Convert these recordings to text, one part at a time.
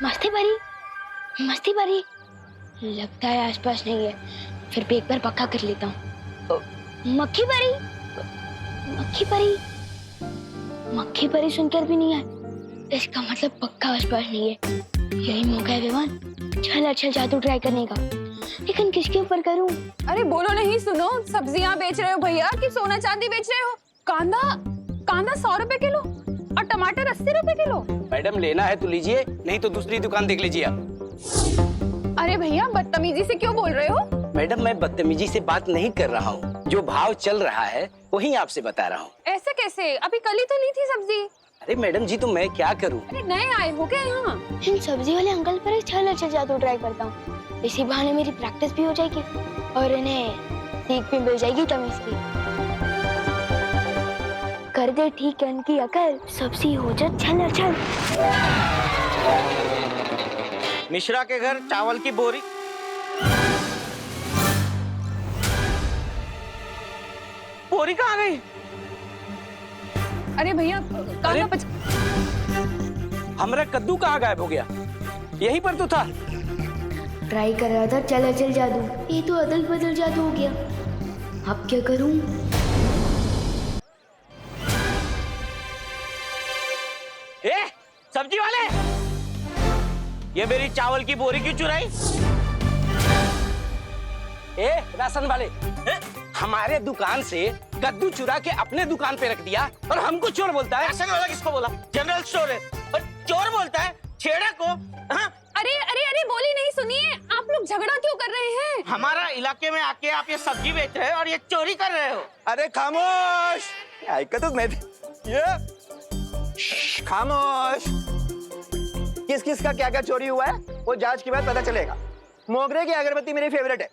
मस्ती भरी लगता है आसपास नहीं है, फिर भी एक बार पक्का कर लेता हूँ। मक्खी परी सुनकर भी नहीं है, इसका मतलब पक्का आसपास नहीं है। यही मौका है विमान, चल अच्छा जादू ट्राई करने का, लेकिन किसके ऊपर करूँ? अरे बोलो नहीं, सुनो, सब्जियां बेच रहे हो भैया कि सोना चांदी बेच रहे हो? कांदा 100 रुपए किलो और टमाटर 80 रुपए किलो। मैडम लेना है तो लीजिए, नहीं तो दूसरी दुकान देख लीजिए आप। अरे भैया बदतमीजी से क्यों बोल रहे हो? मैडम मैं बदतमीजी से बात नहीं कर रहा हूँ, जो भाव चल रहा है वही आपसे बता रहा हूँ। ऐसे कैसे? अभी कल ही तो ली थी सब्जी। अरे मैडम जी तो मैं क्या करूँ? अरे नए आए हो क्या यहाँ? इन सब्जी वाले अंकल पर एक चल अच्छा जादू ट्राई करता हूँ, इसी बहाने मेरी प्रैक्टिस भी हो जाएगी और इन्हें सीख भी मिल जाएगी तमीज की। कर दे ठीक है इनकी अकल, सब्जी हो जा छल छल। मिश्रा के घर चावल की बोरी। बोरी कहाँ गई? अरे भैया हमारा कद्दू कहाँ गायब हो गया? यहीं पर तो था। ट्राई कर रहा था चल चल जादू, ये तो अदल बदल जादू हो गया। अब क्या करूं? ए, सब्जी वाले, ये मेरी चावल की बोरी क्यों चुराई? ए राशन वाले, हमारे दुकान से कद्दू चुरा के अपने दुकान पे रख दिया और हमको चोर बोलता है। राशन वाला किसको बोला? जनरल स्टोर है और चोर बोलता है छेड़ा को। हाँ? अरे बोली नहीं, सुनिए, आप लोग झगड़ा क्यों कर रहे हैं? हमारा इलाके में आके आप ये सब्जी बेच रहे हो और ये चोरी कर रहे हो। अरे खामोश, ऐकतच नाही ये। खामोश। किस किस का क्या क्या चोरी हुआ है वो जांच के बाद पता चलेगा। मोगरे की अगरबत्ती मेरी फेवरेट है।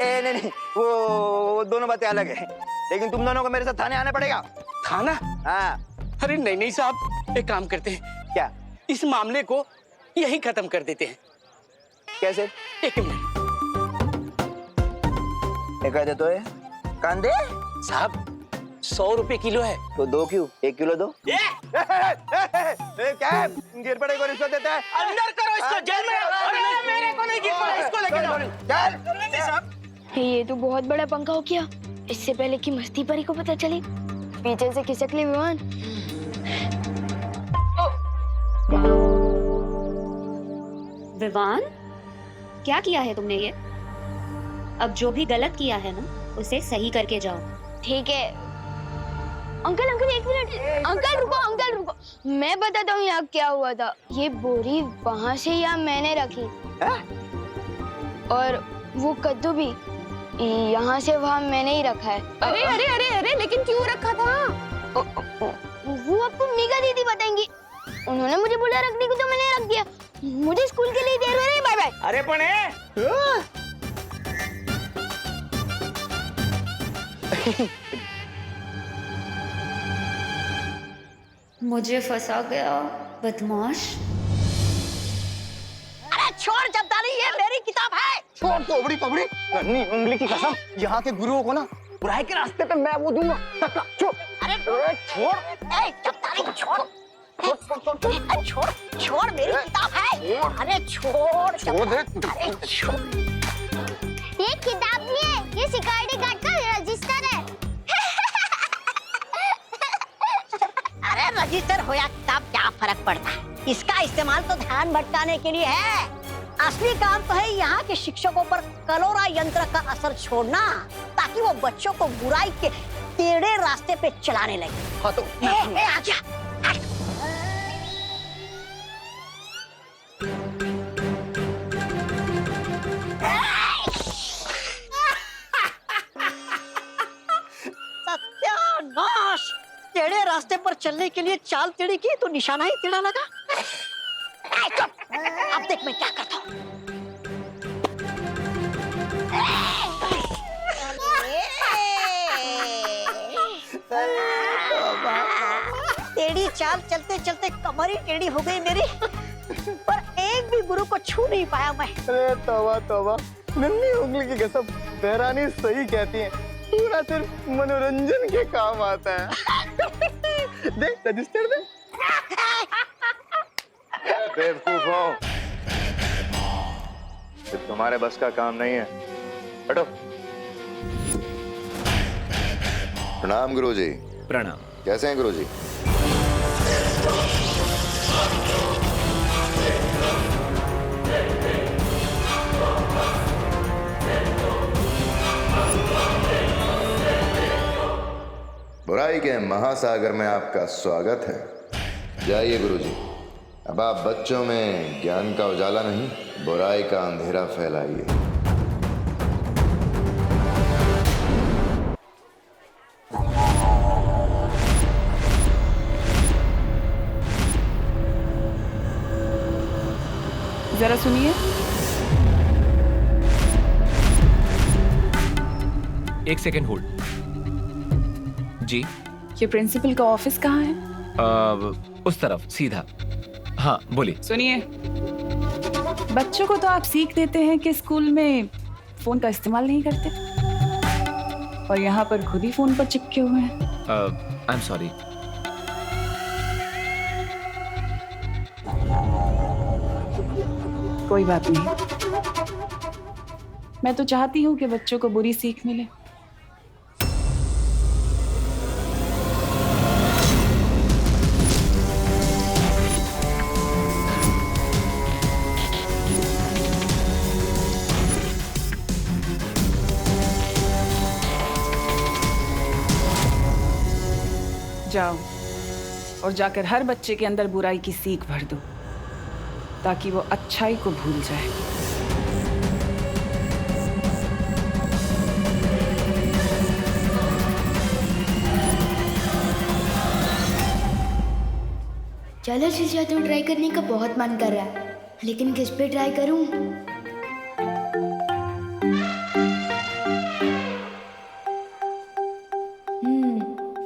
ए नहीं, वो दोनों बातें अलग है, लेकिन तुम दोनों को मेरे साथ थाने आना पड़ेगा। थाना? हाँ। अरे नहीं साहब, एक काम करते हैं, क्या? इस मामले को यहीं खत्म कर देते हैं। कैसे? एक मिनट कह दे तो है कांदे साहब, 100 रुपए किलो है। तो 2 क्यों? 1 किलो दो। क्या गिर पड़े को रिश्वत देता है? अंदर करो इसको, जेल में। अरे मेरे को नहीं गिर पड़ा, इसको लेके जाओ। ये तो बहुत बड़ा पंखा हो गया। इससे पहले कि मस्ती परी को पता चले, पीछे से खिसक ले विमान। विवान, क्या किया है तुमने ये? अब जो भी गलत किया है ना, उसे सही करके जाओ। ठीक है अंकल, एक मिनट। अंकल रुको, मैं बताता हूँ यहाँ क्या हुआ था। ये बोरी वहाँ से यहाँ मैंने रखी और वो कद्दू भी यहाँ से वहाँ मैंने ही रखा है। अरे लेकिन क्यों रखा था? वो आपको मीगा दीदी बताएंगी। उन्होंने मुझे बोला रखने को तो मैंने रख दिया। मुझे स्कूल के लिए देर हो रही है। Bye bye. अरे पण मुझे फंसा गया बदमाश। अरे छोड़ जब्दारी, ये मेरी किताब है। छोड़ तोबड़ी पबड़ी, नन्ही उंगली की कसम, यहाँ के गुरुओं को ना बुराई के रास्ते पे मैं वो दूंगा। छोड़। अरे छोड़, ए जब्दारी छोड़। छोड़ मेरी किताब है। अरे छोड़ दे। अरे छोड़। ये किताब नहीं है, ये सिक्योरिटी गार्ड का रजिस्टर है। अरे रजिस्टर हो या किताब, क्या फर्क पड़ता है? इसका इस्तेमाल तो ध्यान भटकाने के लिए है। असली काम तो है यहाँ के शिक्षकों पर कलोरा यंत्र का असर छोड़ना, ताकि वो बच्चों को बुराई के टेढ़े रास्ते पे चलाने लगे। हाँ तो आजा। सत्यानाश! टेढ़े रास्ते पर चलने के लिए चाल टेढ़ी की तो निशाना ही टेढ़ा लगा। अब देख मैं क्या करता हूँ। टेढ़ी चाल चलते चलते कमर ही टेढ़ी हो गई मेरी, पर एक भी गुरु को छू नहीं पाया मैं। अरे तौबा, नन्ही उंगली की कसम, देहरानी सही कहती है, तू ना सिर्फ मनोरंजन के काम आता है। देख रजिस्टर दे। बेवकूफ हो, ये तुम्हारे बस का काम नहीं है। हटो। प्रणाम गुरुजी। प्रणाम। कैसे हैं गुरुजी? बुराई के महासागर में आपका स्वागत है। जाइए गुरुजी, अब आप बच्चों में ज्ञान का उजाला नहीं, बुराई का अंधेरा फैलाइए। जरा सुनिए। एक सेकेंड होल्ड। जी ये प्रिंसिपल का ऑफिस कहाँ है? उस तरफ सीधा। हाँ बोलिए। सुनिए, बच्चों को तो आप सीख देते हैं कि स्कूल में फोन का इस्तेमाल नहीं करते, और यहाँ पर खुद ही फोन पर चिपके हुए हैं। I am sorry. कोई बात नहीं, मैं तो चाहती हूँ कि बच्चों को बुरी सीख मिले। जाओ और जाकर हर बच्चे के अंदर बुराई की सीख भर दो, ताकि वो अच्छाई को भूल जाए। चलो शीशा तो ट्राई करने का बहुत मन कर रहा है, लेकिन किस पे ट्राई करूं?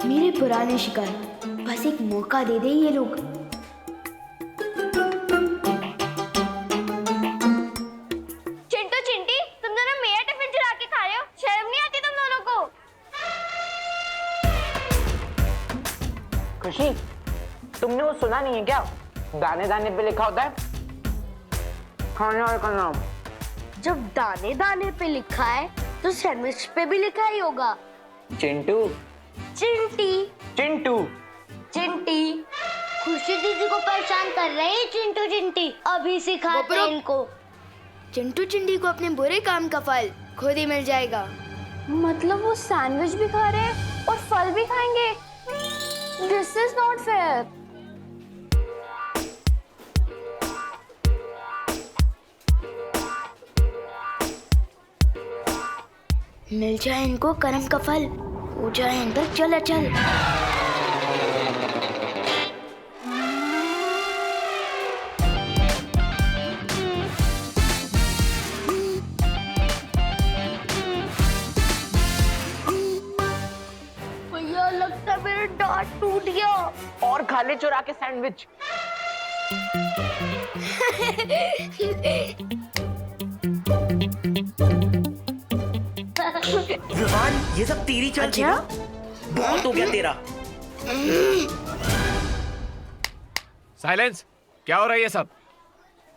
मेरे पुराने शिकार, बस एक मौका दे दे ये लोग। चिंटू चिंटी, तुम दोनों मेरा टिफिन चुरा के खा रहे हो, शर्म नहीं आती तुम दोनों को? खुशी, तुमने वो सुना नहीं है क्या? दाने दाने पे लिखा होता है खाने वाले का नाम। जब दाने दाने पे लिखा है तो सैंडविच पे भी लिखा ही होगा। चिंटू। चिंटी। चिंटू। चिंटी। खुशी दीदी को परेशान कर रहे हैं चिंटू चिंटी, अभी सिखाते हैं इनको। चिंटू चिंटी को अपने बुरे काम का फल खुद ही मिल जाएगा। मतलब वो सैंडविच भी खा रहे हैं और फल भी खाएंगे? This is not fair. मिल जाए इनको कर्म का फल, हो जाए अंदर चल चल। भैया लगता है मेरा दांत टूट गया। और खा ले चुरा के सैंडविच। विवान, ये सब तेरी चाल थी ना? बहुत हो गया तेरा। साइलेंस। क्या हो रहा है ये सब?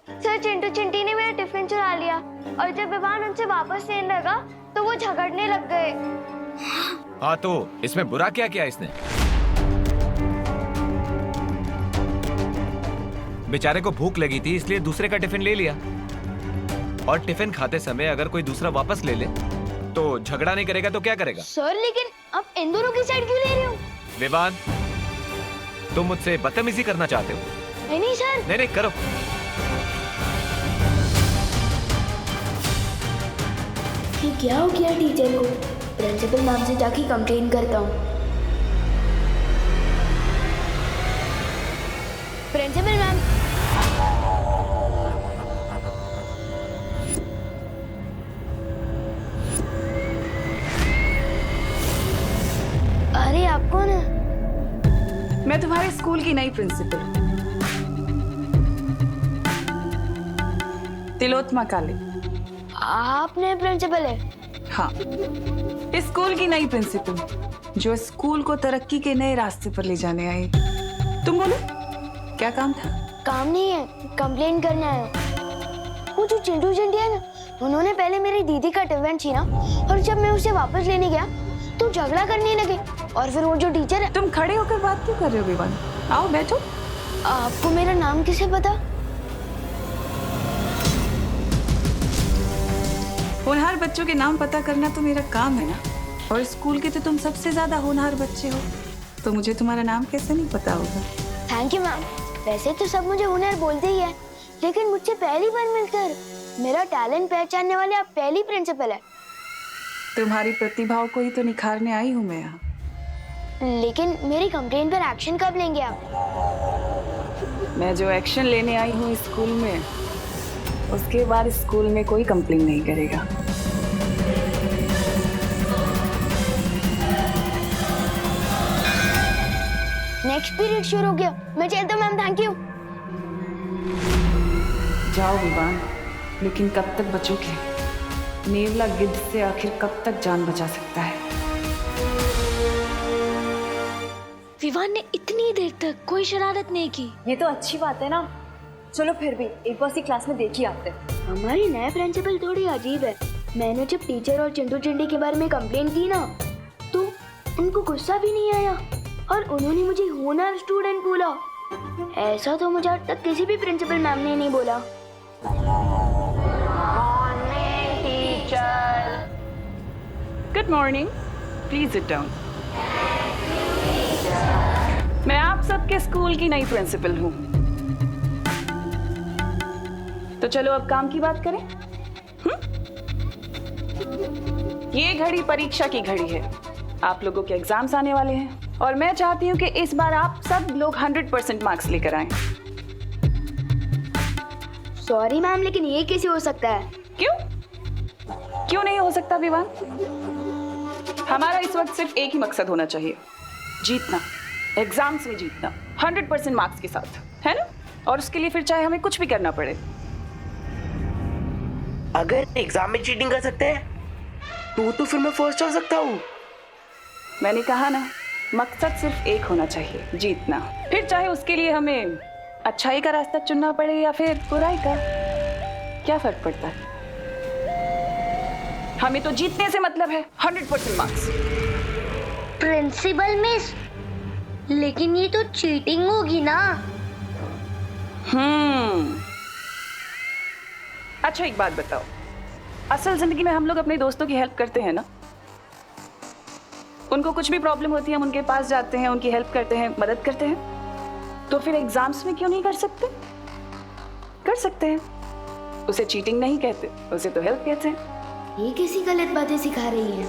सर, चिंटू चिंटी ने मेरा टिफिन चुरा लिया, और जब विवान उनसे वापस लेने लगा तो वो झगड़ने लग गए। हाँ तो इसमें बुरा क्या किया इसने? बेचारे को भूख लगी थी इसलिए दूसरे का टिफिन ले लिया, और टिफिन खाते समय अगर कोई दूसरा वापस ले ले तो झगड़ा नहीं करेगा तो क्या करेगा? सर लेकिन आप इन दोनों की साइड क्यों ले रहे हो? विवान, तुम मुझसे बदतमीजी करना चाहते हो? नहीं सर। नहीं करो। ये क्या हो गया टीचर को? प्रिंसिपल मैम से जाके कंप्लेन करता हूँ। Principal ma'am. अरे आप कौन है? मैं तुम्हारे स्कूल की नई प्रिंसिपल हूँ, तिलोत्तमा काले। आप नए प्रिंसिपल है? हाँ, इस स्कूल की नई प्रिंसिपल, जो स्कूल को तरक्की के नए रास्ते पर ले जाने आई। तुम बोलो, क्या काम था? काम नहीं है, कंप्लेन करने आया हूँ। वो जो चिंटू चिंटी है ना, उन्होंने पहले मेरी दीदी का टिफिन छीना और जब मैं उसे वापस लेने गया तो झगड़ा करने लगे। और फिर वो जो टीचर है। तुम खड़े होकर बात क्यों कर रहे हो विवान? आओ बैठो। आपको मेरा नाम कैसे पता? होनहार बच्चों के नाम पता करना तो मेरा काम है ना, और स्कूल के तो तुम सबसे ज्यादा होनहार बच्चे हो, तो मुझे तुम्हारा नाम कैसे नहीं पता होगा? Thank you ma'am. वैसे तो सब मुझे हुनर बोलते ही है, लेकिन मुझसे पहली बार मिलकर मेरा टैलेंट पहचानने वाले आप पहली प्रिंसिपल है। तुम्हारी प्रतिभाओं को ही तो निखारने आई हूँ मैं यहाँ। लेकिन मेरी कंप्लेन पर एक्शन कब लेंगे आप? मैं जो एक्शन लेने आई हूँ स्कूल में, उसके बाद स्कूल में कोई कंप्लेन नहीं करेगा। नेक्स्ट पीरियड शुरू हो गया, मैं चलता हूँ मैम। Thank you. जाओ विवान, लेकिन कब तक बचोगे? नेवला गिद्ध से आखिर कब तक जान बचा सकता है? विवान ने इतनी देर तक कोई शरारत नहीं की। ये तो अच्छी बात है ना। चलो फिर भी एक बार सी क्लास में देख ही आते। हमारी नए प्रिंसिपल थोड़ी अजीब है। मैंने जब टीचर और चिंटू चिंटी के बारे में कंप्लेन की ना, तो उनको गुस्सा भी नहीं आया और उन्होंने मुझे होनहार स्टूडेंट बोला। ऐसा तो मुझे आज तक किसी भी प्रिंसिपल मैम ने नहीं बोला। Good morning, please sit down. मैं आप सबके स्कूल की नई प्रिंसिपल हूँ, तो चलो अब काम की बात करें। ये घड़ी परीक्षा की घड़ी है। आप लोगों के एग्जाम्स आने वाले हैं और मैं चाहती हूँ कि इस बार आप सब लोग 100% मार्क्स लेकर आएं। सॉरी मैम, लेकिन ये कैसे हो सकता है? क्यों नहीं हो सकता विवान? हमारा इस वक्त सिर्फ एक ही मकसद होना चाहिए, जीतना, एग्जाम्स में जीतना 100% मार्क्स के साथ, है ना? और उसके लिए फिर चाहे हमें कुछ भी करना पड़े। अगर एग्जाम में चीटिंग कर सकते हैं तो फिर मैं फर्स्ट हो सकता हूँ। मैंने कहा ना, मकसद सिर्फ एक होना चाहिए, जीतना। फिर चाहे उसके लिए हमें अच्छाई का रास्ता चुनना पड़े या फिर बुराई का, क्या फर्क पड़ता है? हमें तो जीतने से मतलब है, 100% मार्क्स। प्रिंसिपल मिस, लेकिन ये तो चीटिंग होगी ना। अच्छा एक बात बताओ, असल जिंदगी में हम लोग अपने दोस्तों की हेल्प करते हैं ना? उनको कुछ भी प्रॉब्लम होती है, हम उनके पास जाते हैं, उनकी हेल्प करते हैं, मदद करते हैं। तो फिर एग्जाम्स में क्यों नहीं कर सकते? कर सकते हैं। उसे चीटिंग नहीं कहते, उसे तो हेल्प कहते हैं। ये कैसी गलत बातें सिखा रही है?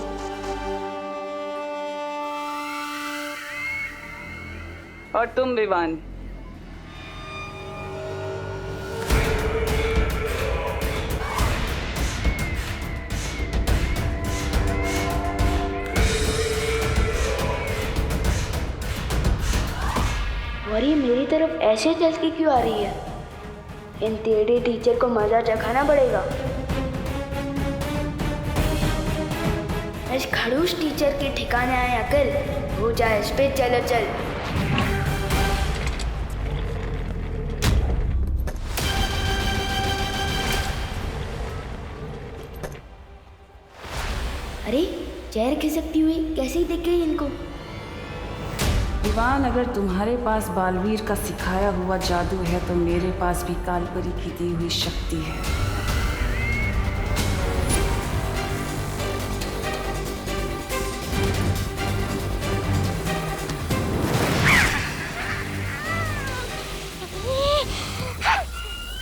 और तुम विवान, और ये मेरी तरफ ऐसे चल के क्यों आ रही है? इन टेढ़े टीचर को मजा चखाना पड़ेगा। इस खड़ूस टीचर के ठिकाने आया अकल, हो जाए इस पे चलो चल। अरे चेयर खिसकती हुई कैसे दिख गई इनको? विवान, अगर तुम्हारे पास बालवीर का सिखाया हुआ जादू है तो मेरे पास भी कालपरी की दी हुई शक्ति है।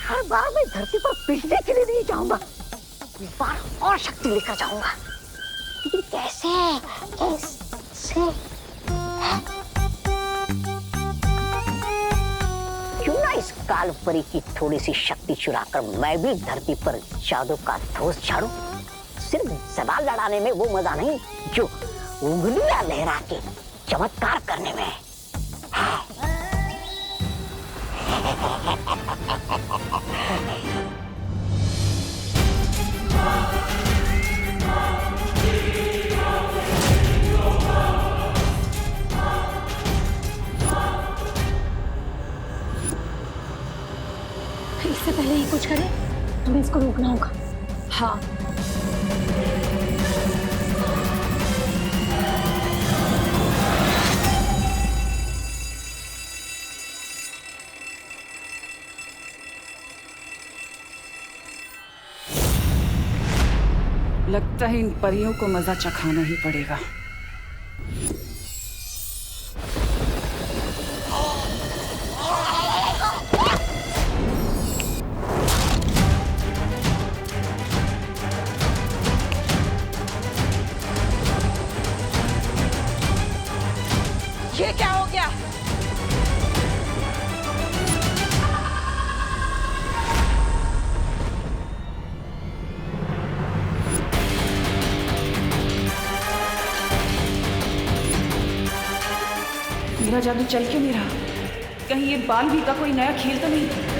हर बार मैं धरती पर पिटने के लिए नहीं जाऊंगा, इस बार और शक्ति लेकर जाऊंगा। लेकिन कैसे? क्यों ना इस कालपरी की थोड़ी सी शक्ति चुराकर मैं भी धरती पर जादू का धोस झाड़ूं। सिर्फ सवाल लड़ाने में वो मजा नहीं जो उंगलियां लहरा के चमत्कार करने में है। इससे पहले ये कुछ करे हमें इसको रोकना होगा। हाँ, लगता है इन परियों को मजा चखाना ही पड़ेगा। ये क्या हो गया? मेरा जादू चल क्यों नहीं रहा? कहीं ये बाल भी का कोई नया खेल तो नहीं?